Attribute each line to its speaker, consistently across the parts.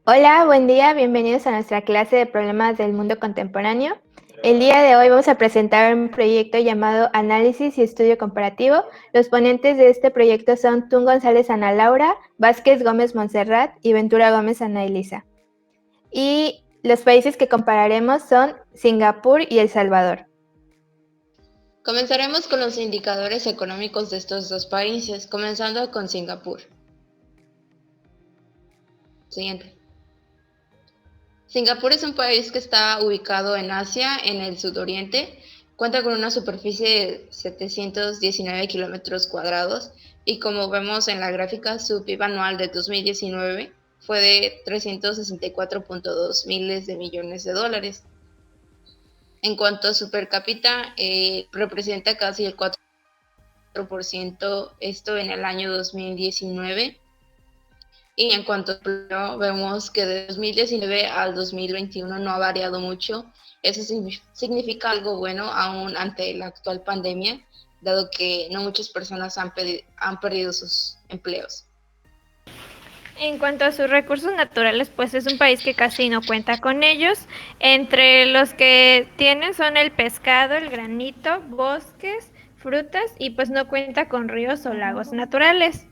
Speaker 1: Hola, buen día, bienvenidos a nuestra clase de problemas del mundo contemporáneo. El día de hoy vamos a presentar un proyecto llamado Análisis y Estudio Comparativo. Los ponentes de este proyecto son Tun González Ana Laura, Vázquez Gómez Montserrat y Ventura Gómez Ana Elisa. Y los países que compararemos son Singapur y El Salvador.
Speaker 2: Comenzaremos con los indicadores económicos de estos dos países, comenzando con Singapur. Siguiente. Singapur es un país que está ubicado en Asia, en el sudoriente. Cuenta con una superficie de 719 kilómetros cuadrados y como vemos en la gráfica, su PIB anual de 2019 fue de 364.2 miles de millones de dólares. En cuanto a su per cápita, representa casi el 4%, esto en el año 2019. Y en cuanto a empleo, vemos que de 2019 al 2021 no ha variado mucho. Eso significa algo bueno aún ante la actual pandemia, dado que no muchas personas han perdido sus empleos.
Speaker 3: En cuanto a sus recursos naturales, pues es un país que casi no cuenta con ellos. Entre los que tienen son el pescado, el granito, bosques, frutas y pues no cuenta con ríos o lagos naturales.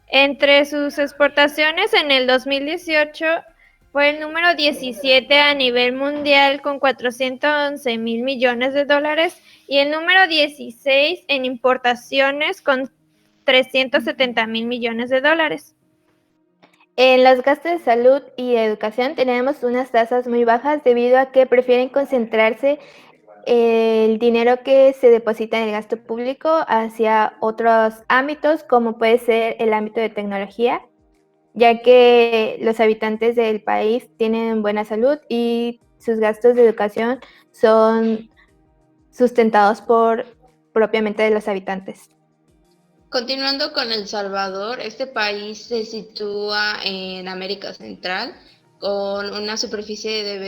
Speaker 3: Entre sus exportaciones en el 2018 fue el número 17 a nivel mundial con 411 mil millones de dólares y el número 16 en importaciones con 370 mil millones de dólares.
Speaker 1: En los gastos de salud y educación tenemos unas tasas muy bajas debido a que prefieren concentrarse el dinero que se deposita en el gasto público hacia otros ámbitos, como puede ser el ámbito de tecnología, ya que los habitantes del país tienen buena salud y sus gastos de educación son sustentados por propiamente de los habitantes.
Speaker 2: Continuando con El Salvador, este país se sitúa en América Central con una superficie de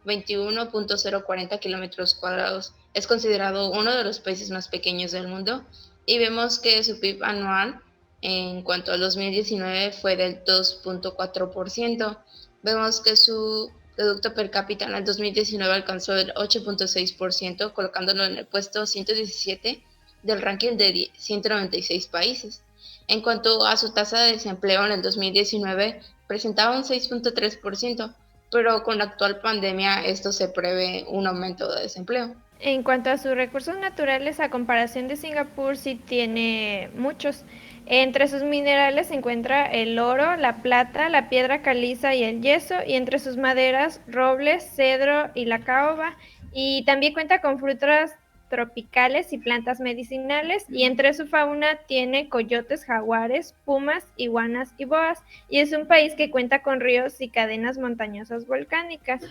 Speaker 2: 21.040 kilómetros cuadrados. Es considerado uno de los países más pequeños del mundo y vemos que su PIB anual en cuanto al 2019 fue del 2.4%. Vemos que su Producto per cápita en el 2019 alcanzó el 8.6%, colocándolo en el puesto 117 del ranking de 196 países. En cuanto a su tasa de desempleo en el 2019, presentaba un 6.3%, pero con la actual pandemia esto se prevé un aumento de desempleo.
Speaker 3: En cuanto a sus recursos naturales, a comparación de Singapur, sí tiene muchos. Entre sus minerales se encuentra el oro, la plata, la piedra caliza y el yeso, y entre sus maderas, robles, cedro y la caoba. Y también cuenta con frutas tropicales y plantas medicinales, y entre su fauna tiene coyotes, jaguares, pumas, iguanas y boas, y es un país que cuenta con ríos y cadenas montañosas volcánicas.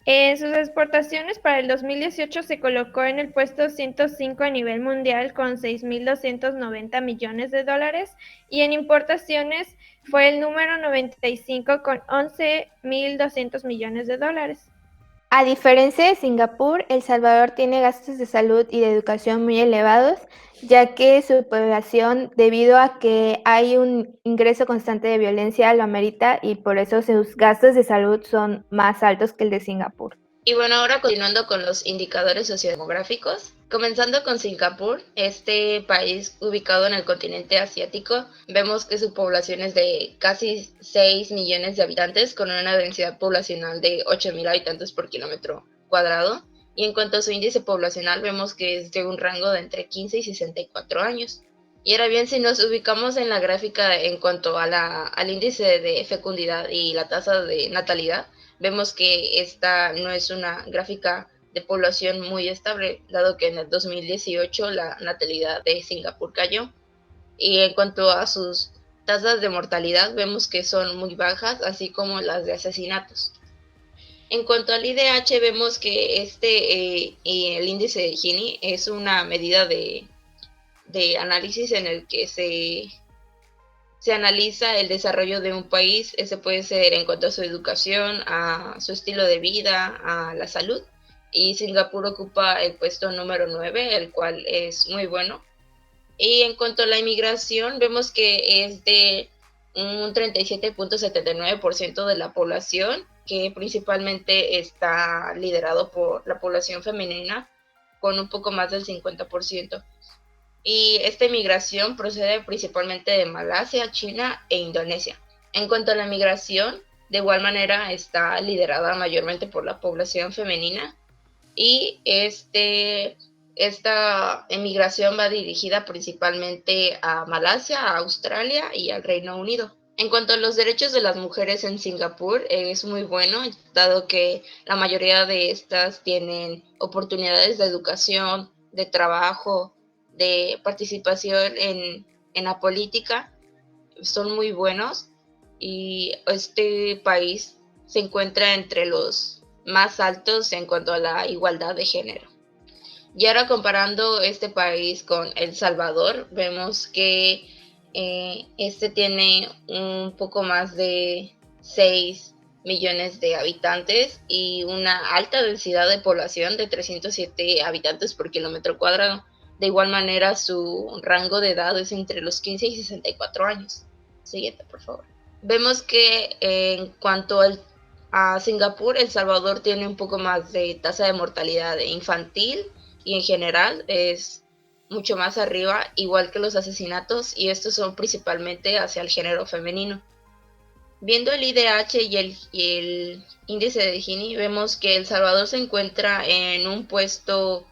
Speaker 3: En sus exportaciones para el 2018 se colocó en el puesto 105 a nivel mundial con 6.290 millones de dólares y en importaciones fue el número 95 con 11.200 millones de dólares.
Speaker 1: A diferencia de Singapur, El Salvador tiene gastos de salud y de educación muy elevados, ya que su población, debido a que hay un ingreso constante de violencia, lo amerita y por eso sus gastos de salud son más altos que el de Singapur.
Speaker 2: Y bueno, ahora continuando con los indicadores sociodemográficos, comenzando con Singapur, este país ubicado en el continente asiático, vemos que su población es de casi 6 millones de habitantes, con una densidad poblacional de 8.000 habitantes por kilómetro cuadrado. Y en cuanto a su índice poblacional, vemos que es de un rango de entre 15 y 64 años. Y ahora bien, si nos ubicamos en la gráfica en cuanto a al índice de fecundidad y la tasa de natalidad, vemos que esta no es una gráfica de población muy estable, dado que en el 2018 la natalidad de Singapur cayó. Y en cuanto a sus tasas de mortalidad, vemos que son muy bajas, así como las de asesinatos. En cuanto al IDH, vemos que el índice de Gini es una medida de análisis en el que se analiza el desarrollo de un país. Ese puede ser en cuanto a su educación, a su estilo de vida, a la salud. Y Singapur ocupa el puesto número 9, el cual es muy bueno. Y en cuanto a la inmigración, vemos que es de un 37.79% de la población, que principalmente está liderado por la población femenina, con un poco más del 50%. Y esta inmigración procede principalmente de Malasia, China e Indonesia. En cuanto a la migración, de igual manera está liderada mayormente por la población femenina, y esta emigración va dirigida principalmente a Malasia, a Australia y al Reino Unido. En cuanto a los derechos de las mujeres en Singapur, es muy bueno, dado que la mayoría de estas tienen oportunidades de educación, de trabajo, de participación en la política, son muy buenos, y este país se encuentra entre los más altos en cuanto a la igualdad de género. Y ahora, comparando este país con El Salvador, vemos que este tiene un poco más de 6 millones de habitantes y una alta densidad de población de 307 habitantes por kilómetro cuadrado. De igual manera, su rango de edad es entre los 15 y 64 años. Siguiente, por favor. Vemos que en cuanto a Singapur, El Salvador tiene un poco más de tasa de mortalidad infantil, y en general es mucho más arriba, igual que los asesinatos, y estos son principalmente hacia el género femenino. Viendo el IDH y el índice de Gini, vemos que El Salvador se encuentra en un puesto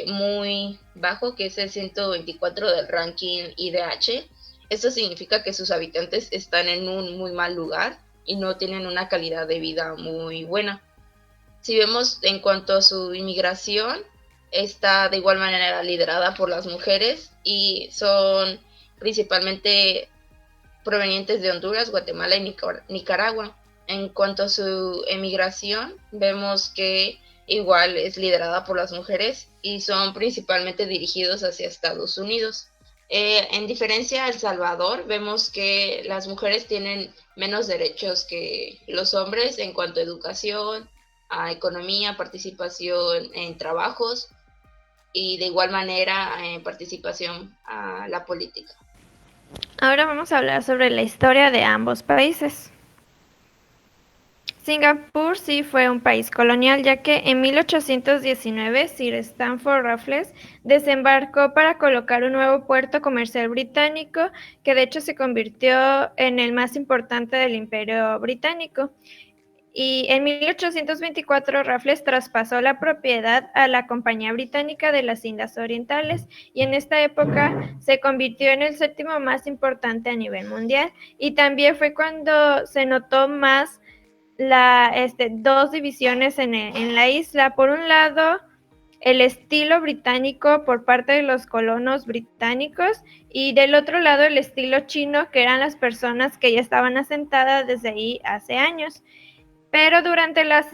Speaker 2: muy bajo, que es el 124 del ranking IDH. Esto significa que sus habitantes están en un muy mal lugar y no tienen una calidad de vida muy buena. Si vemos en cuanto a su inmigración, está de igual manera liderada por las mujeres y son principalmente provenientes de Honduras, Guatemala y Nicaragua. En cuanto a su emigración, vemos que igual es liderada por las mujeres y son principalmente dirigidos hacia Estados Unidos. En diferencia a El Salvador, vemos que las mujeres tienen menos derechos que los hombres en cuanto a educación, a economía, participación en trabajos y de igual manera participación a la política.
Speaker 3: Ahora vamos a hablar sobre la historia de ambos países. Singapur sí fue un país colonial, ya que en 1819 Sir Stamford Raffles desembarcó para colocar un nuevo puerto comercial británico, que de hecho se convirtió en el más importante del Imperio Británico. Y en 1824 Raffles traspasó la propiedad a la Compañía Británica de las Indias Orientales, y en esta época se convirtió en el séptimo más importante a nivel mundial, y también fue cuando se notó más dos divisiones en la isla. Por un lado, el estilo británico por parte de los colonos británicos, y del otro lado el estilo chino, que eran las personas que ya estaban asentadas desde ahí hace años. Pero durante la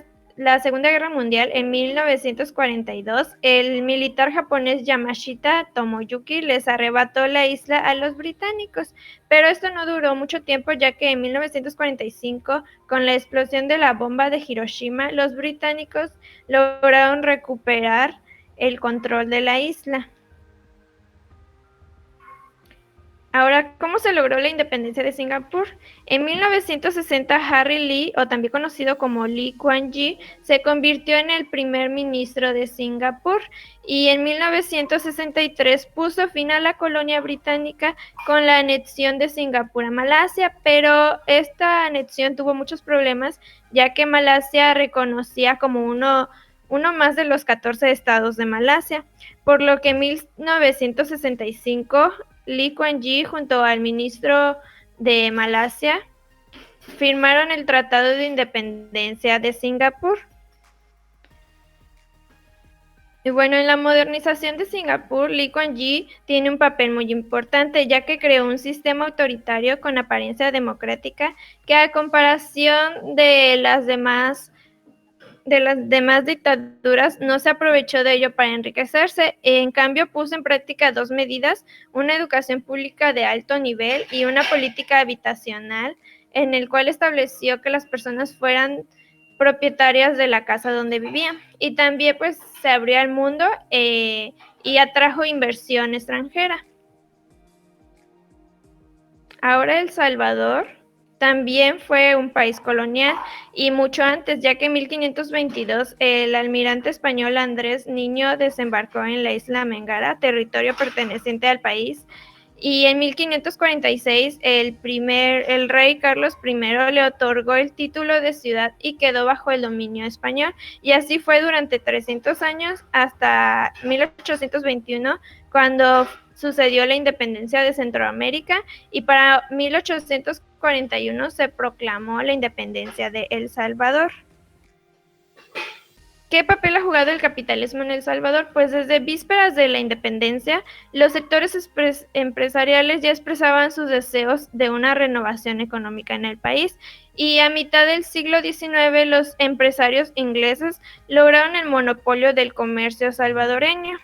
Speaker 3: Segunda Guerra Mundial, en 1942, el militar japonés Yamashita Tomoyuki les arrebató la isla a los británicos, pero esto no duró mucho tiempo, ya que en 1945, con la explosión de la bomba de Hiroshima, los británicos lograron recuperar el control de la isla. Ahora, ¿cómo se logró la independencia de Singapur? En 1960, Harry Lee, o también conocido como Lee Kuan Yew, se convirtió en el primer ministro de Singapur, y en 1963 puso fin a la colonia británica con la anexión de Singapur a Malasia, pero esta anexión tuvo muchos problemas, ya que Malasia reconocía como uno más de los 14 estados de Malasia, por lo que en 1965 Lee Kuan Yew junto al ministro de Malasia firmaron el Tratado de Independencia de Singapur. Y bueno, en la modernización de Singapur, Lee Kuan Yew tiene un papel muy importante, ya que creó un sistema autoritario con apariencia democrática que, a comparación de las demás dictaduras, no se aprovechó de ello para enriquecerse. En cambio, puso en práctica dos medidas: una educación pública de alto nivel y una política habitacional, en el cual estableció que las personas fueran propietarias de la casa donde vivían. Y también pues se abrió al mundo y atrajo inversión extranjera. Ahora El Salvador también fue un país colonial y mucho antes, ya que en 1522 el almirante español Andrés Niño desembarcó en la isla Mengara, territorio perteneciente al país, y en 1546 el rey Carlos I le otorgó el título de ciudad y quedó bajo el dominio español, y así fue durante 300 años hasta 1821, cuando sucedió la independencia de Centroamérica, y para 1841 se proclamó la independencia de El Salvador. ¿Qué papel ha jugado el capitalismo en El Salvador? Pues desde vísperas de la independencia, los sectores empresariales ya expresaban sus deseos de una renovación económica en el país, y a mitad del siglo XIX los empresarios ingleses lograron el monopolio del comercio salvadoreño,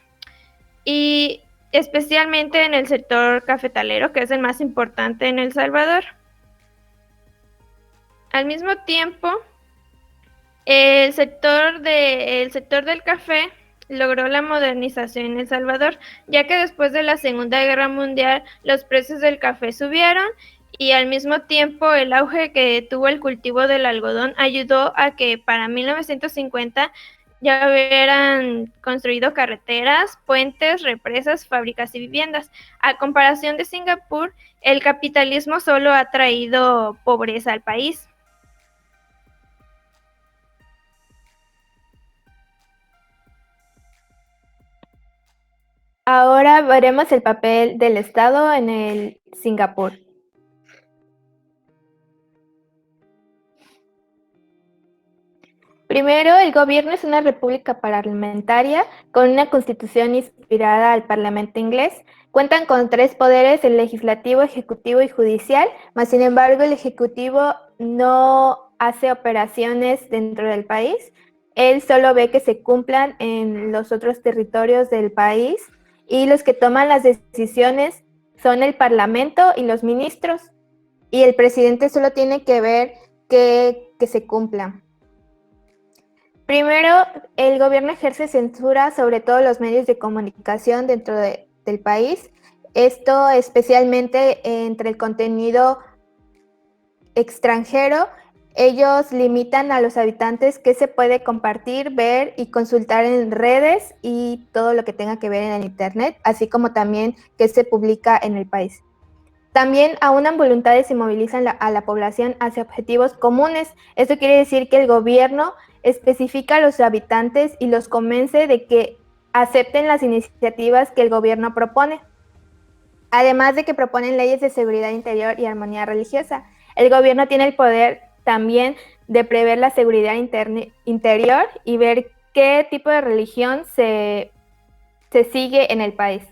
Speaker 3: y especialmente en el sector cafetalero, que es el más importante en El Salvador. Al mismo tiempo, el sector del café logró la modernización en El Salvador, ya que después de la Segunda Guerra Mundial los precios del café subieron, y al mismo tiempo el auge que tuvo el cultivo del algodón ayudó a que para 1950 ya hubieran construido carreteras, puentes, represas, fábricas y viviendas. A comparación de Singapur, el capitalismo solo ha traído pobreza al país.
Speaker 1: Ahora veremos el papel del Estado en el Singapur. Primero, el gobierno es una república parlamentaria con una constitución inspirada al Parlamento inglés. Cuentan con 3 poderes, el legislativo, ejecutivo y judicial, mas sin embargo el ejecutivo no hace operaciones dentro del país. Él solo ve que se cumplan en los otros territorios del país, y los que toman las decisiones son el Parlamento y los ministros, y el presidente solo tiene que ver que se cumplan. Primero, el gobierno ejerce censura sobre todos los medios de comunicación dentro del país. Esto especialmente entre el contenido extranjero. Ellos limitan a los habitantes qué se puede compartir, ver y consultar en redes y todo lo que tenga que ver en el internet, así como también qué se publica en el país. También aunan voluntades y movilizan a la población hacia objetivos comunes. Esto quiere decir que el gobierno especifica a los habitantes y los convence de que acepten las iniciativas que el gobierno propone. Además de que proponen leyes de seguridad interior y armonía religiosa, el gobierno tiene el poder también de prever la seguridad interior y ver qué tipo de religión se sigue en el país.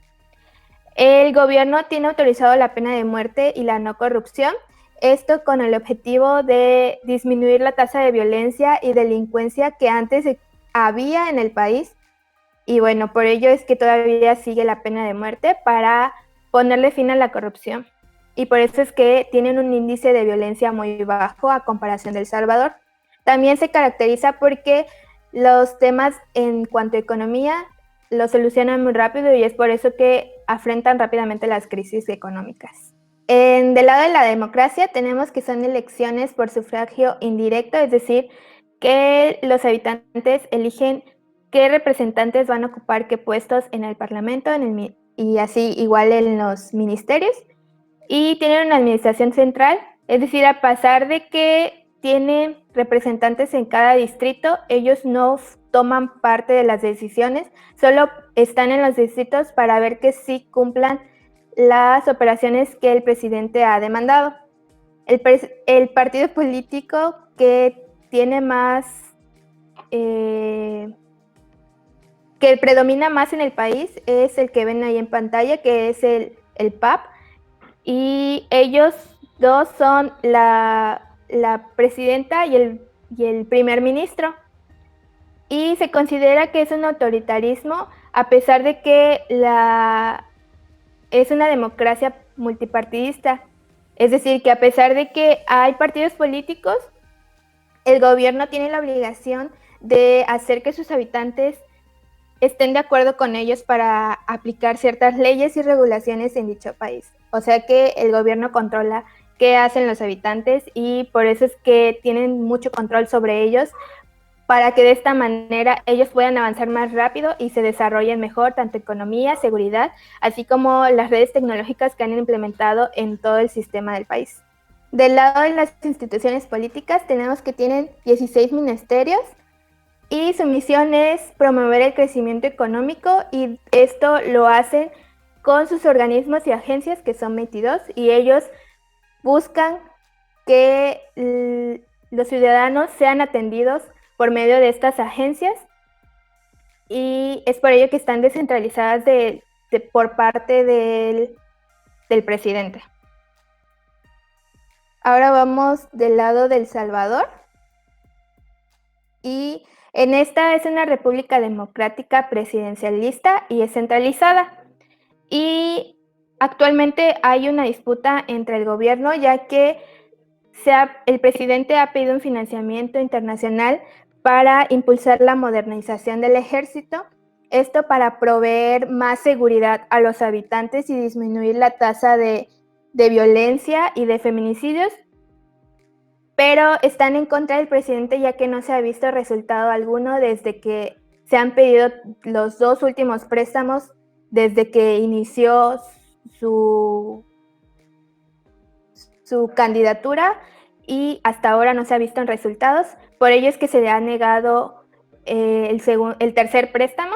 Speaker 1: El gobierno tiene autorizado la pena de muerte y la no corrupción, esto con el objetivo de disminuir la tasa de violencia y delincuencia que antes había en el país, y bueno, por ello es que todavía sigue la pena de muerte para ponerle fin a la corrupción, y por eso es que tienen un índice de violencia muy bajo a comparación de El Salvador. También se caracteriza porque los temas en cuanto a economía lo solucionan muy rápido, y es por eso que afrontan rápidamente las crisis económicas. Del lado de la democracia tenemos que son elecciones por sufragio indirecto, es decir, que los habitantes eligen qué representantes van a ocupar qué puestos en el Parlamento y así igual en los ministerios. Y tienen una administración central, es decir, a pesar de que tienen representantes en cada distrito, ellos no toman parte de las decisiones, solo están en los distritos para ver que sí cumplan las operaciones que el presidente ha demandado. El partido político que tiene más, que predomina más en el país es el que ven ahí en pantalla, que es el PAP, y ellos dos son la presidenta y el primer ministro. Y se considera que es un autoritarismo, a pesar de que es una democracia multipartidista. Es decir, que a pesar de que hay partidos políticos, el gobierno tiene la obligación de hacer que sus habitantes estén de acuerdo con ellos para aplicar ciertas leyes y regulaciones en dicho país. o sea que el gobierno controla qué hacen los habitantes y por eso es que tienen mucho control sobre ellos, para que de esta manera ellos puedan avanzar más rápido y se desarrollen mejor tanto economía, seguridad, así como las redes tecnológicas que han implementado en todo el sistema del país. Del lado de las instituciones políticas tenemos que tienen 16 ministerios y su misión es promover el crecimiento económico, y esto lo hacen con sus organismos y agencias, que son 22, y ellos buscan que los ciudadanos sean atendidos por medio de estas agencias, y es por ello que están descentralizadas por parte del presidente. Ahora vamos del lado de El Salvador, y en esta es una república democrática presidencialista y descentralizada, y actualmente hay una disputa entre el gobierno, ya que el presidente ha pedido un financiamiento internacional para impulsar la modernización del ejército, esto para proveer más seguridad a los habitantes y disminuir la tasa de violencia y de feminicidios, pero están en contra del presidente ya que no se ha visto resultado alguno desde que se han pedido los 2 últimos préstamos desde que inició su candidatura, y hasta ahora no se ha visto en resultados. Por ello es que se le ha negado el tercer préstamo,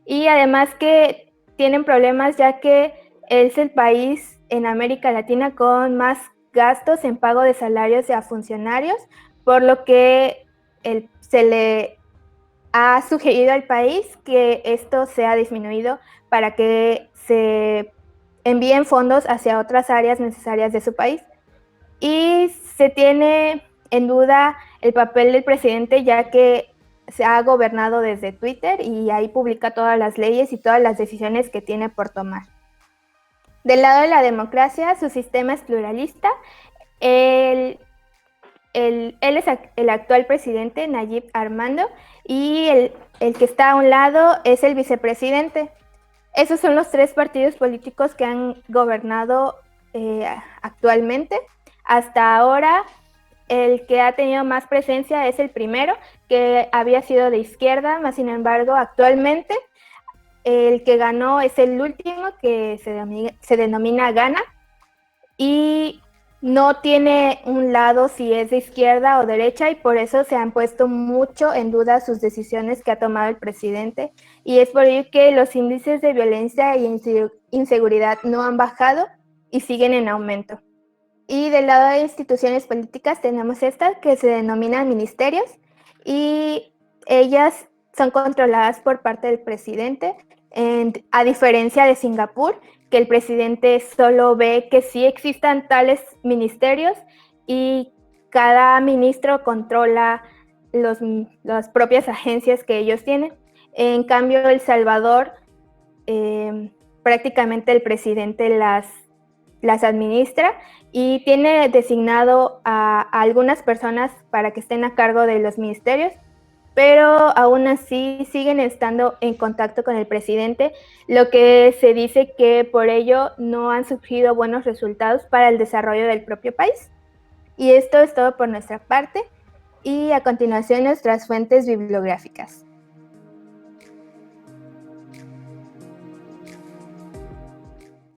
Speaker 1: y además que tienen problemas ya que es el país en América Latina con más gastos en pago de salarios a funcionarios, por lo que se le ha sugerido al país que esto sea disminuido para que se envíen fondos hacia otras áreas necesarias de su país. Y se tiene en duda el papel del presidente, ya que se ha gobernado desde Twitter y ahí publica todas las leyes y todas las decisiones que tiene por tomar. Del lado de la democracia, su sistema es pluralista. Él es el actual presidente, Nayib Armando, y el que está a un lado es el vicepresidente. Esos son los 3 partidos políticos que han gobernado actualmente. Hasta ahora, el que ha tenido más presencia es el primero, que había sido de izquierda, más sin embargo, actualmente el que ganó es el último, que se denomina Gana, y no tiene un lado si es de izquierda o derecha, y por eso se han puesto mucho en duda sus decisiones que ha tomado el presidente, y es por ello que los índices de violencia e inseguridad no han bajado y siguen en aumento. Y del lado de instituciones políticas tenemos estas que se denominan ministerios, y ellas son controladas por parte del presidente, a diferencia de Singapur, que el presidente solo ve que sí existan tales ministerios y cada ministro controla las propias agencias que ellos tienen. En cambio, El Salvador, prácticamente el presidente las administra y tiene designado a algunas personas para que estén a cargo de los ministerios, pero aún así siguen estando en contacto con el presidente, lo que se dice que por ello no han surgido buenos resultados para el desarrollo del propio país. Y esto es todo por nuestra parte, y a continuación nuestras fuentes bibliográficas.